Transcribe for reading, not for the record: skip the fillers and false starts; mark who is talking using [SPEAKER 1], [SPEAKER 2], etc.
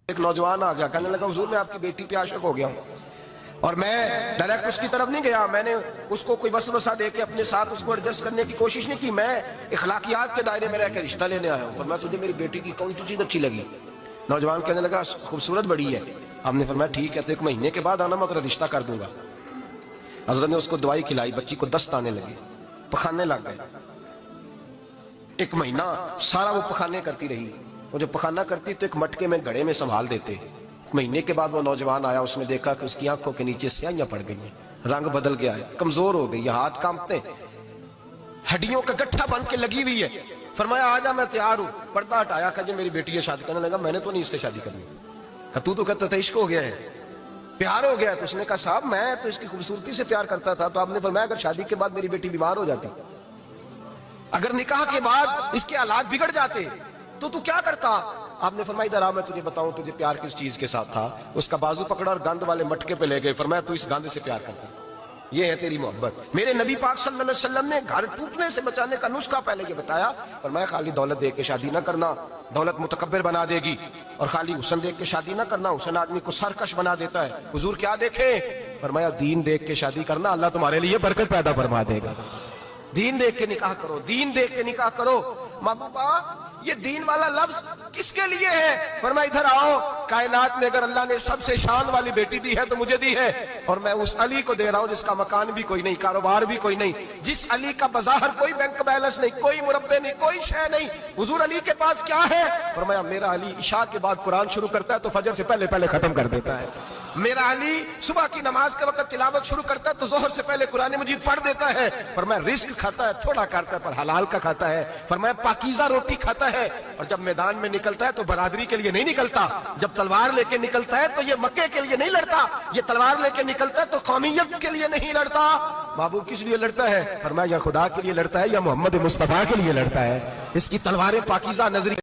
[SPEAKER 1] ایک نوجوان آ گیا، کہنے لگا حضور میں آپ کی بیٹی پہ عاشق ہو گیا ہوں، اور میں ڈائریکٹ اس کی طرف نہیں گیا، میں نے اس کو کوئی وسوسہ دے کے اپنے ساتھ اس کو ایڈجسٹ کرنے کی کوشش نہیں کی، میں اخلاقیات کے دائرے میں رہ کے رشتہ لینے آیا ہوں۔ فرمایا تجھے میری بیٹی کی کون سی چیز اچھی لگی؟ نوجوان کہنے لگا خوبصورت بڑی ہے۔ آپ نے فرمایا ٹھیک ہے، تو 1 مہینے کے بعد آنا، میں تیرا رشتہ کر دوں گا۔ حضرت نے اس کو دوائی کھلائی، بچی کو دست آنے لگے، پخانے لگ گئے۔ 1 مہینہ سارا وہ پخانے کرتی رہی، وہ جب پخانہ کرتی تو ایک مٹکے میں گھڑے میں سنبھال دیتے۔ 1 مہینے کے بعد وہ نوجوان آیا، اس نے دیکھا کہ اس کی آنکھوں کے نیچے سیاہیاں پڑ گئی ہیں، رنگ بدل گیا ہے، کمزور ہو گئی ہے، ہاتھ کانپتے، ہڈیوں کا گٹھا بن کے لگی ہوئی ہے۔ فرمایا آجا میں تیار ہوں۔ پردہ ہٹایا کہ میری بیٹی ہے شادی کرنے لگا، میں نے تو نہیں اس سے شادی کرنی۔ تو کہتا تھا عشق ہو گیا ہے، پیار ہو گیا ہے۔ تو اس نے کہا صاحب میں تو اس کی خوبصورتی سے پیار کرتا تھا۔ تو آپ نے فرمایا اگر شادی کے بعد میری بیٹی بیمار ہو جاتی، اگر نکاح کے بعد اس کے حالات بگڑ جاتے تو کیا کرتا؟ آپ نے فرمایا ادھر آ، میں تجھے بتاؤں تجھے پیار کس چیز کے ساتھ تھا۔ اس کا بازو پکڑا اور گند والے مٹکے پہ لے گئے، فرمایا تو اس گند سے پیار کرتا، یہ ہے تیری محبت۔ میرے نبی پاک صلی اللہ علیہ وسلم نے گھر ٹوٹنے سے بچانے کا نسخہ پہلے یہ بتایا، فرمایا خالی دولت دیکھ کے شادی نہ کرنا، دولت متکبر بنا دے گی، اور خالی حسن دیکھ کے شادی نہ کرنا، حسن آدمی کو سرکش بنا دیتا ہے۔ حضور کیا دیکھیں؟ فرمایا دین دیکھ کے شادی کرنا، اللہ تمہارے لیے برکت پیدا فرما دے گا۔ دین دیکھ کے نکاح کرو، دین دیکھ کے نکاح کرو۔ محبوبہ یہ دین والا لفظ کس کے لیے ہے؟ فرمایا ادھر آؤ، کائنات میں اگر اللہ نے سب سے شان والی بیٹی دی ہے تو مجھے دی ہے، اور میں اس علی کو دے رہا ہوں جس کا مکان بھی کوئی نہیں، کاروبار بھی کوئی نہیں، جس علی کا بظاہر کوئی بینک بیلنس نہیں، کوئی مربع نہیں، کوئی شے نہیں۔ حضور علی کے پاس کیا ہے؟ فرمایا میرا علی عشاء کے بعد قرآن شروع کرتا ہے تو فجر سے پہلے ختم کر دیتا ہے۔ میرا علی صبح کی نماز کے وقت تلاوت شروع کرتا ہے تو ظہر سے پہلے قرآن مجید پڑھ دیتا ہے۔ فرمایا رزق کھاتا ہے، تھوڑا کھاتا ہے پر حلال کا کھاتا ہے۔ فرمایا پاکیزہ روٹی کھاتا ہے، اور جب میدان میں نکلتا ہے تو برادری کے لیے نہیں نکلتا، جب تلوار لے کے نکلتا ہے تو یہ مکے کے لیے نہیں لڑتا، یہ تلوار لے کے نکلتا ہے تو قومیت کے لیے نہیں لڑتا۔ محبوب کس لیے لڑتا ہے؟ فرمایا یا خدا کے لیے لڑتا ہے یا محمد مصطفیٰ کے لیے لڑتا ہے۔ اس کی تلواریں پاکیزہ نظری